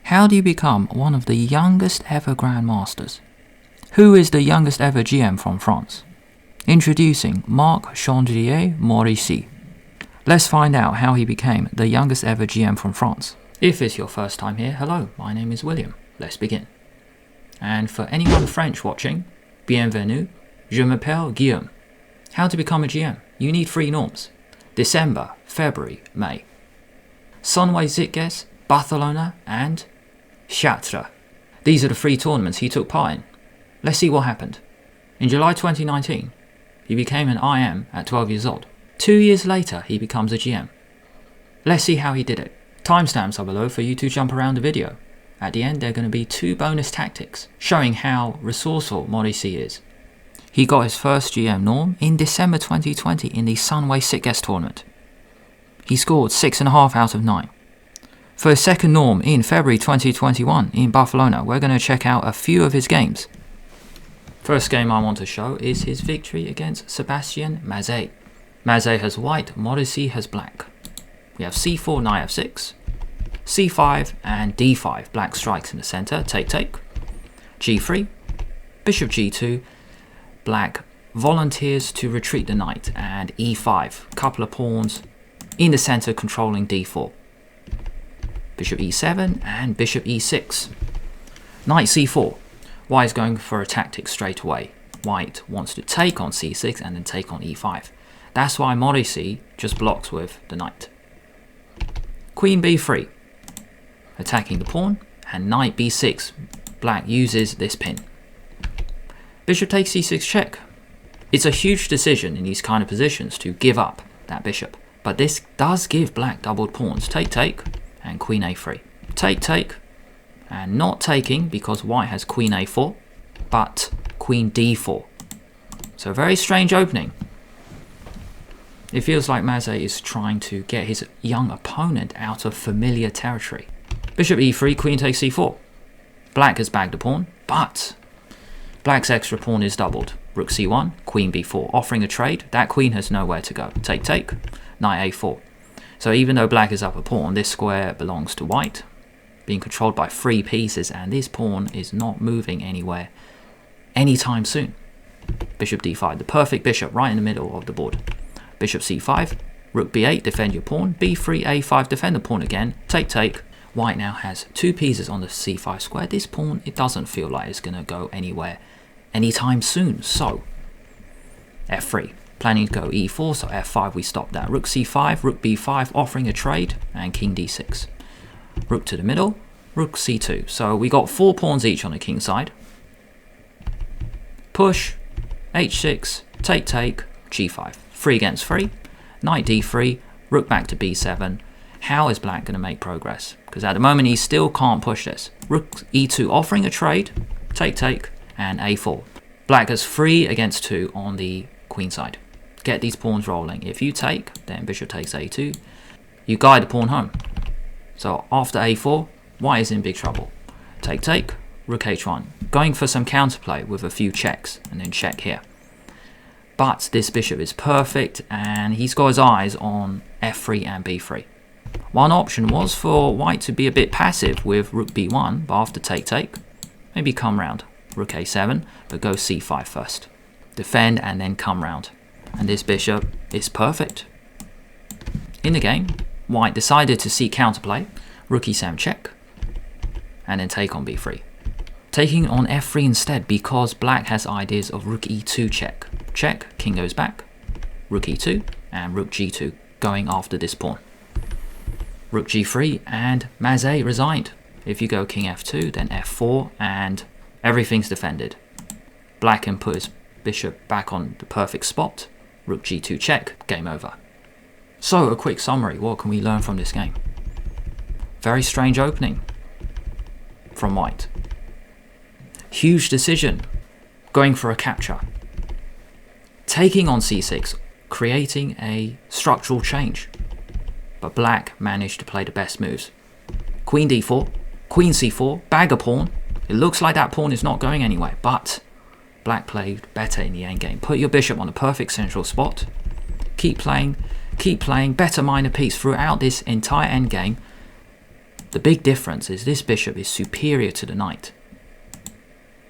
How do you become one of the youngest ever Grandmasters? Who is the youngest ever GM from France? Introducing Marc Maurizzi. Let's find out how he became the youngest ever GM from France. If it's your first time here, hello, my name is William. Let's begin. And for anyone French watching, bienvenue, je m'appelle Guillaume. How to become a GM? You need 3 norms. December, February, May. Sunway, stiges, Barcelona and Chartres. These are the 3 tournaments he took part in. Let's see what happened. In July 2019, he became an IM at 12 years old. 2 years later, he becomes a GM. Let's see how he did it. Timestamps are below for you to jump around the video. At the end, there are going to be 2 bonus tactics showing how resourceful Maurizzi is. He got his first GM norm in December 2020 in the Sunway stiges tournament. He scored 6.5 out of 9. For his second norm in February 2021 in Barcelona, we're going to check out a few of his games. First game I want to show is his victory against Sebastian Mazet. Mazet has white, Maurizzi has black. We have c4, knight f6, c5 and d5. Black strikes in the center, take, g3, bishop g2. Black volunteers to retreat the knight, and e5. Couple of pawns in the center controlling d4. Bishop e7 and bishop e6. Knight c4. White is going for a tactic straight away. White wants to take on c6 and then take on e5. That's why Maurizzi just blocks with the knight. Queen b3. Attacking the pawn, and knight b6. Black uses this pin. Bishop takes c6 check. It's a huge decision in these kind of positions to give up that bishop. But this does give black doubled pawns. Take, and queen a3. Take, and not taking because white has queen a4, but queen d4. So very strange opening. It feels like Mazet is trying to get his young opponent out of familiar territory. Bishop e3, queen takes c4. Black has bagged a pawn, but black's extra pawn is doubled. Rook c1, queen b4, offering a trade. That queen has nowhere to go. Take, knight a4. So even though black is up a pawn, this square belongs to white, being controlled by 3 pieces, and this pawn is not moving anywhere anytime soon. Bishop d5, the perfect bishop right in the middle of the board. Bishop c5, rook b8, defend your pawn. b3, a5, defend the pawn again. Take. White now has 2 pieces on the c5 square. This pawn, it doesn't feel like it's going to go anywhere anytime soon. So, f3. Planning to go e4, so f5 we stop that. Rook c5, rook b5, offering a trade, and king d6. Rook to the middle, rook c2. So we got 4 pawns each on the king side. Push, h6, take, g5. 3 against 3, knight d3, rook back to b7. How is black going to make progress? Because at the moment he still can't push this. Rook e2 offering a trade, take, and a4. Black has 3 against 2 on the queen side. Get these pawns rolling. If you take, then bishop takes a2. You guide the pawn home. So after a4, white is in big trouble. Take, rook h1. Going for some counterplay with a few checks, and then check here. But this bishop is perfect, and he's got his eyes on f3 and b3. One option was for white to be a bit passive with rook b1, but after take, maybe come round. Rook a7, but go c5 first. Defend and then come round. And this bishop is perfect. In the game, white decided to seek counterplay. Rook e7 check, and then take on b3. Taking on f3 instead because black has ideas of rook e2 check. Check, king goes back, rook e2, and rook g2 going after this pawn. Rook g3, and Mazet resigned. If you go king f2, then f4, and everything's defended. Black can put his bishop back on the perfect spot. Rook g2 check, game over. So a quick summary, what can we learn from this game? Very strange opening from white. Huge decision, going for a capture. Taking on c6, creating a structural change. But black managed to play the best moves. Queen d4, queen c4, bag a pawn. It looks like that pawn is not going anywhere, but black played better in the endgame. Put your bishop on the perfect central spot. Keep playing, better minor piece throughout this entire endgame. The big difference is this bishop is superior to the knight.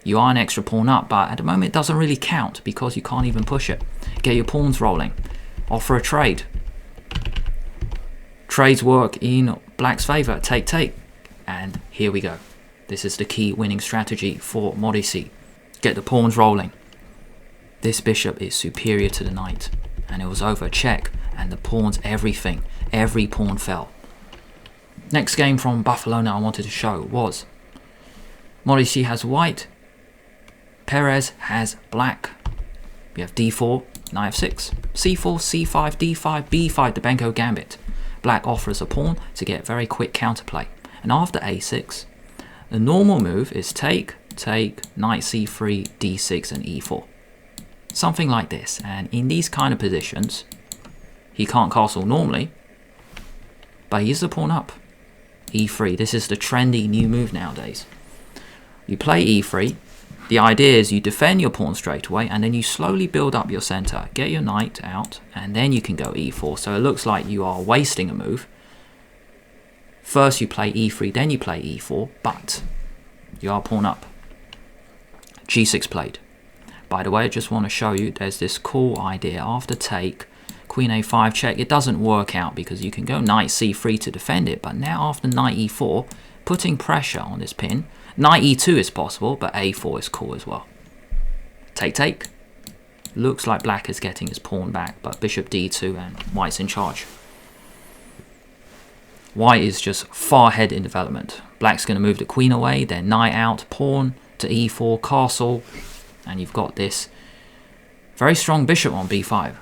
You are an extra pawn up, but at the moment it doesn't really count because you can't even push it. Get your pawns rolling. Offer a trade. Trades work in black's favour. Take, take. And here we go. This is the key winning strategy for Maurizzi. Get the pawns rolling. This bishop is superior to the knight. And it was over. Check. And the pawns, everything. Every pawn fell. Next game from Barcelona I wanted to show was Maurizzi has white. Perez has black. We have d4, knight f6, c4, c5, d5, b5, the Benko Gambit. Black offers a pawn to get very quick counterplay. And after a6, the normal move is take, take, knight c3, d6 and e4. Something like this. And in these kind of positions, he can't castle normally, but he is the pawn up. e3, this is the trendy new move nowadays. You play e3. The idea is you defend your pawn straight away and then you slowly build up your center. Get your knight out and then you can go e4. So it looks like you are wasting a move. First you play e3, then you play e4, but you are pawn up. g6 played. By the way, I just want to show you there's this cool idea. After take, queen a5 check. It doesn't work out because you can go knight c3 to defend it. But now after knight e4, putting pressure on this pin, knight e2 is possible, but a4 is cool as well. Take, take. Looks like black is getting his pawn back, but bishop d2 and white's in charge. White is just far ahead in development. Black's going to move the queen away, then knight out, pawn to e4, castle, and you've got this very strong bishop on b5.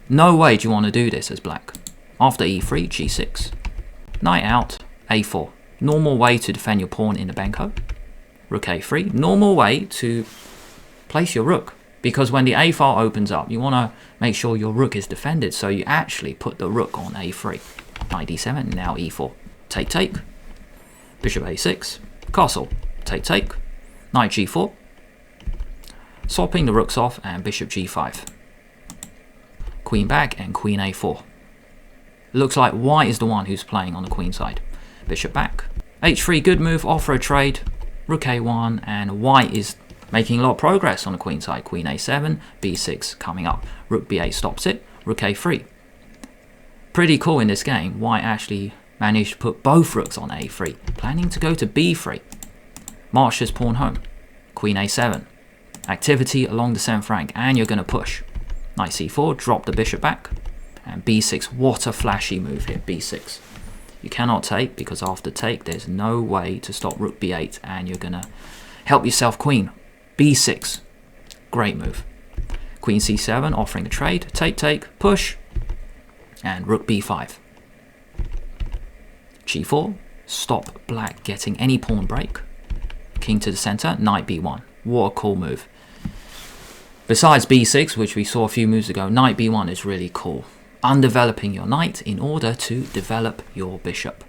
No way do you want to do this as black. After e3, g6. Knight out, a4. Normal way to defend your pawn in the Benko. Rook a3. Normal way to place your rook. Because when the a file opens up, you want to make sure your rook is defended. So you actually put the rook on a3. Knight d7, now e4. Take, take. Bishop a6. Castle. Take, take. Knight g4. Swapping the rooks off and bishop g5. Queen back and queen a4. Looks like white is the one who's playing on the queen side. Bishop back. h3, good move, offer a trade. Rook a1, and white is making a lot of progress on the queen side. Queen a7, b6 coming up. Rook b8 stops it. Rook a3. Pretty cool in this game. White actually managed to put both rooks on a3. Planning to go to b3. March his pawn home. Queen a7. Activity along the 7th rank, and you're going to push. Knight c4, drop the bishop back. And b6, what a flashy move here, b6. You cannot take, because after take, there's no way to stop rook b8, and you're going to help yourself queen. b6, great move. Queen c7, offering a trade. Take, take, push. And rook b5. g4, stop black getting any pawn break. King to the center, knight b1. What a cool move. Besides b6, which we saw a few moves ago, knight b1 is really cool. Undeveloping your knight in order to develop your bishop.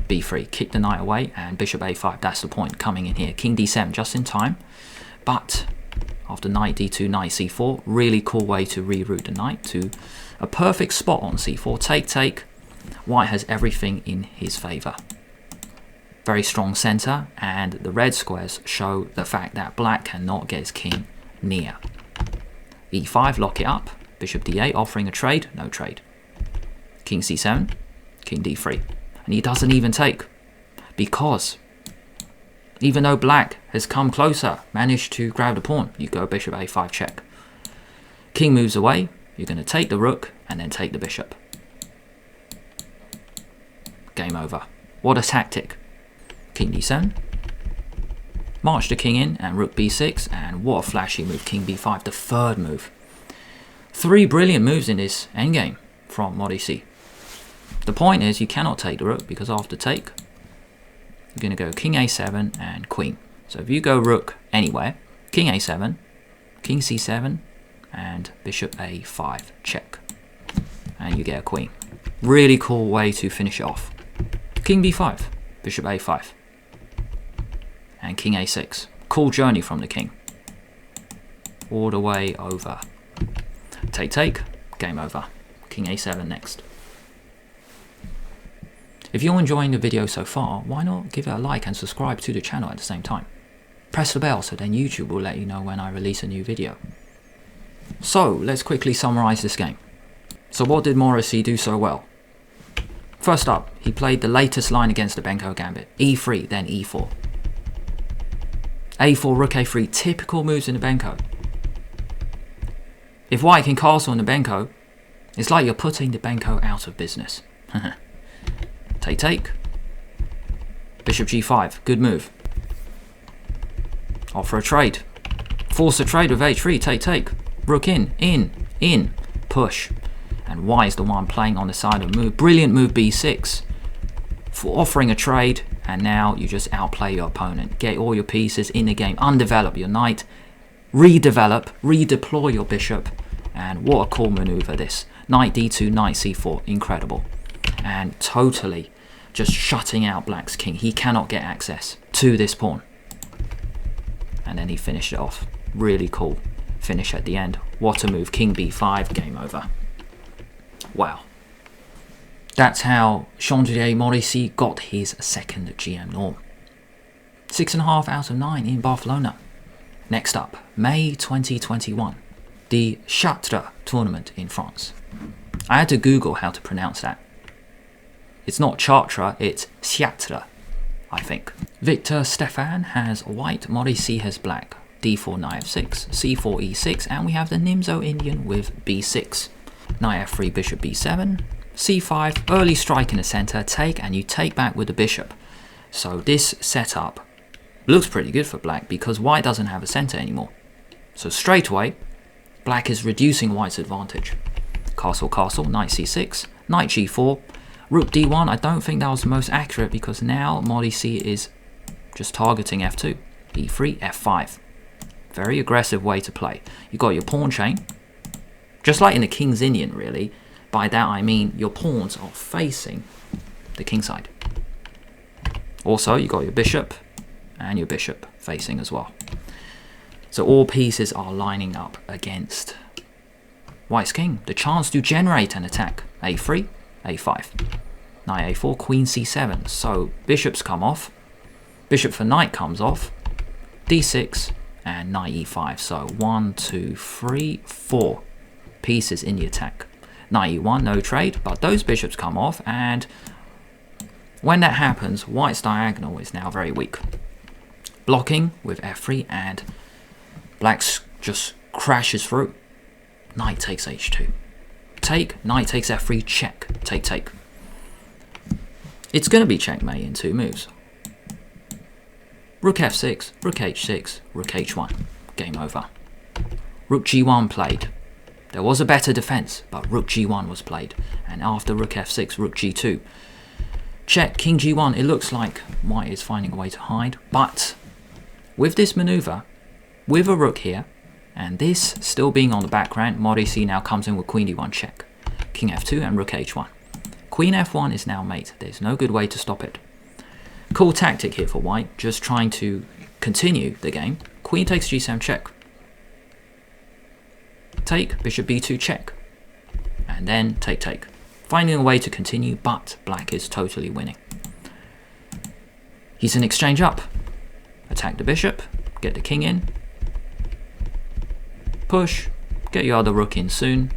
b3, kick the knight away, and bishop a5, that's the point, coming in here. King d7, just in time. But after knight d2, knight c4, really cool way to reroute the knight to a perfect spot on c4. Take, take. White has everything in his favor. Very strong center, and the red squares show the fact that black cannot get his king near. e5, lock it up. Bishop d8, offering a trade. No trade. King c7, king d3. And he doesn't even take, because even though black has come closer, managed to grab the pawn, you go bishop a5 check. King moves away, you're going to take the rook and then take the bishop. Game over. What a tactic. King d7. March the king in and rook b6, and what a flashy move, king b5, the third move. 3 brilliant moves in this endgame from Maurizzi. The point is you cannot take the rook, because after take, you're going to go king a7 and queen. So if you go rook anywhere, king a7, king c7, and bishop a5, check. And you get a queen. Really cool way to finish it off. King b5, bishop a5. And king a6. Cool journey from the king. All the way over. Take, take. Game over. King a7 next. If you're enjoying the video so far, why not give it a like and subscribe to the channel at the same time? Press the bell so then YouTube will let you know when I release a new video. So let's quickly summarize this game. So what did Maurizzi do so well? First up, he played the latest line against the Benko Gambit, e3 then e4. a4, rook a3, typical moves in the Benko. If white can castle in the Benko, it's like you're putting the Benko out of business. Take. Bishop g5, good move. Offer a trade. Force a trade with h3, take. Rook in, push. And white is the one playing on the side of move. Brilliant move b6 for offering a trade, and now you just outplay your opponent. Get all your pieces in the game, undevelop your knight, redeploy your bishop, and what a cool maneuver this. Knight d2, knight c4, incredible. And totally just shutting out black's king. He cannot get access to this pawn. And then he finished it off. Really cool finish at the end. What a move. King b5, game over. Wow. That's how Chandelier Maurizzi got his second GM norm. 6.5 out of 9 in Barcelona. Next up, May 2021. The Chartres tournament in France. I had to Google how to pronounce that. It's not Chartres, it's Chartres, I think. Victor Stephan has white, Maurizzi has black. d4, knight f6, c4, e6, and we have the Nimzo-Indian with b6. Knight f3, bishop b7, c5, early strike in the center, take, and you take back with the bishop. So this setup looks pretty good for black because white doesn't have a center anymore. So straight away, black is reducing white's advantage. Castle, knight c6, knight g4, rook d1. I don't think that was the most accurate because now Maurizzi is just targeting f2, e3, f5. Very aggressive way to play. You got your pawn chain, just like in the King's Indian really. By that I mean your pawns are facing the king side. Also you got your bishop and your bishop facing as well. So all pieces are lining up against white's king. The chance to generate an attack. a3, a5, knight a4, queen c7. So bishops come off, bishop for knight comes off, d6 and knight e5. So 1, 2, 3, 4 pieces in the attack. Knight e1, no trade, but those bishops come off, and when that happens, white's diagonal is now very weak. Blocking with f3, and black's just crashes through. Knight takes h2. Take, knight takes f3, check, take. It's going to be checkmate in 2 moves. Rook f6, rook h6, rook h1. Game over. Rook g1 played. There was a better defense, but rook g1 was played. And after rook f6, rook g2. Check, king g1. It looks like white is finding a way to hide. But with this maneuver, with a rook here, and this still being on the background, Maurizzi now comes in with queen d1 check. King f2 and rook h1. Queen f1 is now mate. There's no good way to stop it. Cool tactic here for white, just trying to continue the game. Queen takes g7 check. Take, bishop b2 check. And then take. Finding a way to continue, but black is totally winning. He's an exchange up. Attack the bishop, get the king in. Push, get your other rook in soon.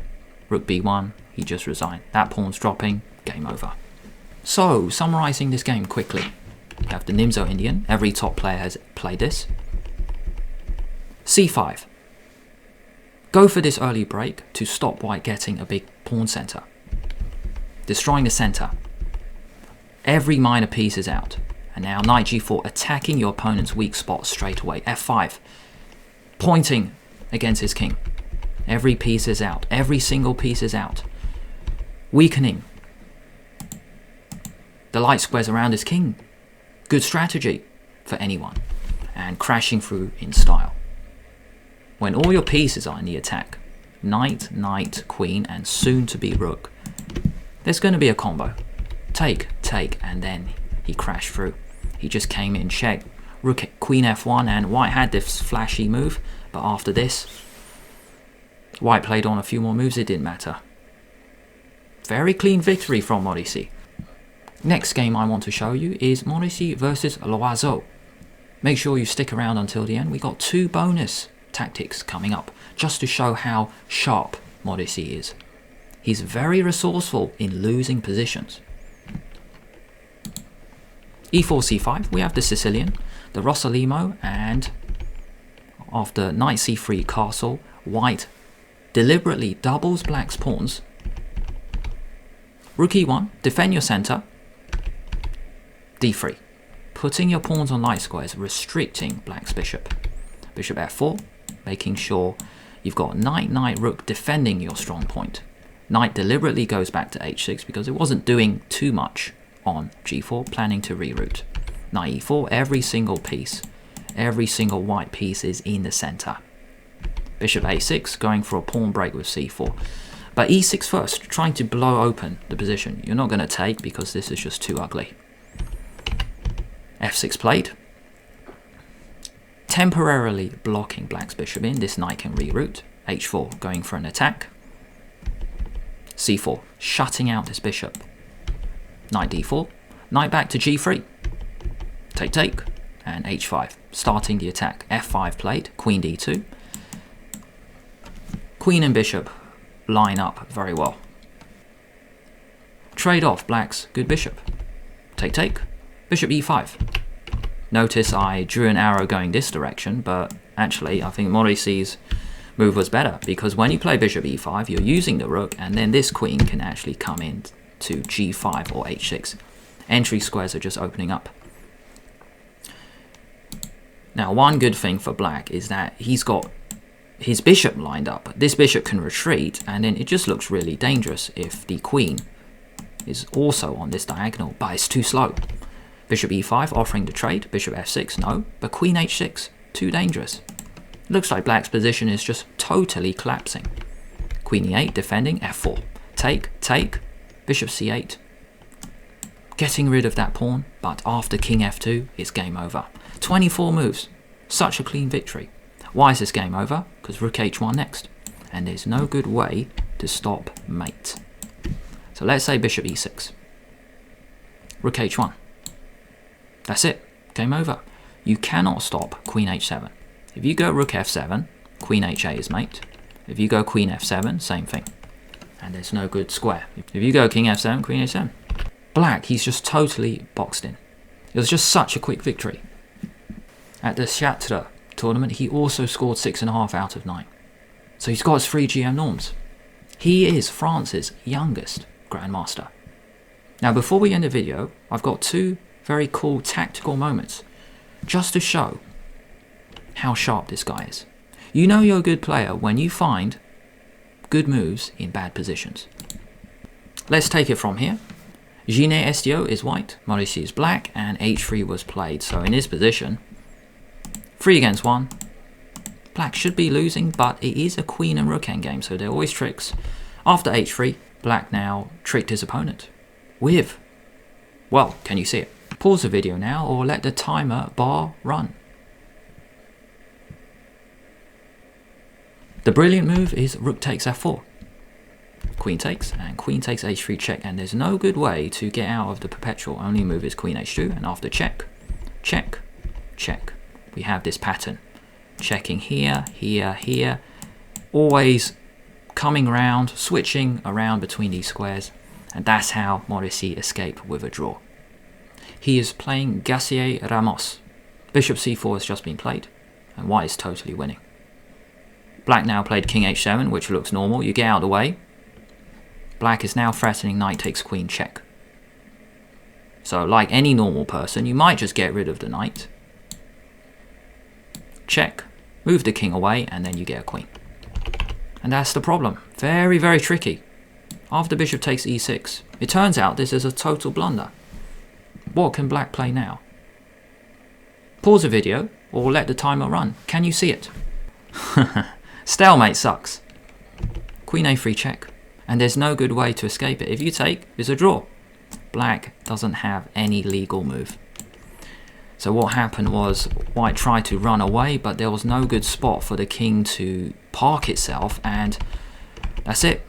Rook b1, he just resigned. That pawn's dropping, game over. So, summarizing this game quickly. We have the Nimzo-Indian, every top player has played this. c5. Go for this early break to stop white getting a big pawn center. Destroying the center. Every minor piece is out. And now knight g4, attacking your opponent's weak spot straight away. f5. Pointing against his king. Every piece is out. Every single piece is out. Weakening the light squares around his king. Good strategy for anyone. And crashing through in style. When all your pieces are in the attack, knight, queen, and soon to be rook, there's going to be a combo. Take, and then he crashed through. He just came in, check, rook, queen f1, and white had this flashy move, but after this, white played on a few more moves, it didn't matter. Very clean victory from Maurizzi. Next game I want to show you is Maurizzi versus Loiseau. Make sure you stick around until the end. We got 2 bonus tactics coming up just to show how sharp Maurizzi is. He's very resourceful in losing positions. e4, c5, we have the Sicilian, the Rossolimo, and after knight c3 castle, white deliberately doubles black's pawns. Rook e1, defend your center. d3, putting your pawns on light squares, restricting black's bishop. Bishop f4, making sure you've got knight, knight, rook defending your strong point. Knight deliberately goes back to h6 because it wasn't doing too much on g4, planning to reroute. Knight e4, every single piece, every single white piece is in the center. Bishop a6, going for a pawn break with c4. But e6 first, trying to blow open the position. You're not going to take because this is just too ugly. f6 played. Temporarily blocking black's bishop in. This knight can reroute. h4, going for an attack. c4, shutting out his bishop. Knight d4. Knight back to g3. Take, take. And h5, starting the attack. f5 played. Queen d2. Queen and bishop line up very well. Trade off black's good bishop. Take, take. Bishop e5. Notice I drew an arrow going this direction, but actually I think Maurizzi's move was better, because when you play bishop e5, you're using the rook, and then this queen can actually come in to g5 or h6. Entry squares are just opening up. Now, one good thing for black is that he's got his bishop lined up. This bishop can retreat, and then it just looks really dangerous if the queen is also on this diagonal, but it's too slow. Bishop e5 offering the trade. Bishop f6, no, but queen h6, too dangerous. Looks like black's position is just totally collapsing. Queen e8 defending, f4. Take, take, bishop c8. Getting rid of that pawn, but after king f2, it's game over. 24 moves, such a clean victory. Why is this game over? Because rook h1 next, and there's no good way to stop mate. So let's say bishop e6. Rook h1. That's it, game over. You cannot stop queen h7. If you go rook f7, queen h8 is mate. If you go queen f7, same thing. And there's no good square. If you go king f7, queen h7. Black, he's just totally boxed in. It was just such a quick victory. At the Chartres tournament, he also scored 6.5 out of 9. So he's got his 3 GM norms. He is France's youngest Grandmaster. Now, before we end the video, I've got 2 very cool tactical moments just to show how sharp this guy is. You know you're a good player when you find good moves in bad positions. Let's take it from here. Ginet Estio is white, Maurizzi is black, and h3 was played. So in this position, 3 against 1, black should be losing, but it is a queen and rook endgame, so there are always tricks. After h3, black now tricked his opponent with, well, can you see it? Pause the video now or let the timer bar run. The brilliant move is rook takes f4. Queen takes, and queen takes h3 check, and there's no good way to get out of the perpetual. Only move is queen h2, and after check, check, check. We have this pattern. Checking here, here, here. Always coming around, switching around between these squares, and that's how Maurizzi escaped with a draw. He is playing Gassier Ramos. Bishop c4 has just been played, and white is totally winning. Black now played king h7, which looks normal. You get out of the way. Black is now threatening knight takes queen check. So like any normal person, you might just get rid of the knight. Check, move the king away, and then you get a queen. And that's the problem. Very, very tricky. After bishop takes e6, it turns out this is a total blunder. What can black play now? Pause the video or let the timer run. Can you see it? Stalemate sucks. Queen a3 check. And there's no good way to escape it. If you take, it's a draw. Black doesn't have any legal move. So what happened was white tried to run away, but there was no good spot for the king to park itself, and that's it.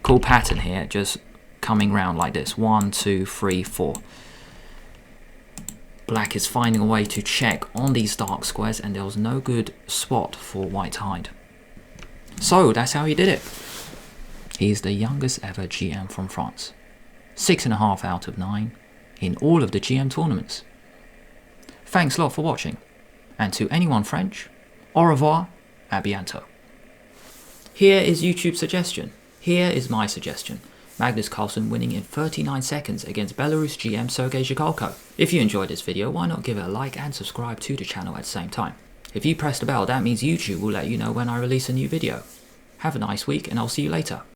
Cool pattern here, just coming round like this. 1, 2, 3, 4. Black is finding a way to check on these dark squares, and there was no good spot for white to hide. So that's how he did it. He's the youngest ever GM from France. 6.5 out of 9 in all of the GM tournaments. Thanks a lot for watching. And to anyone French, au revoir, à bientôt. Here is YouTube's suggestion. Here is my suggestion. Magnus Carlsen winning in 39 seconds against Belarus GM Sergei Zhigalko. If you enjoyed this video, why not give it a like and subscribe to the channel at the same time. If you press the bell, that means YouTube will let you know when I release a new video. Have a nice week, and I'll see you later.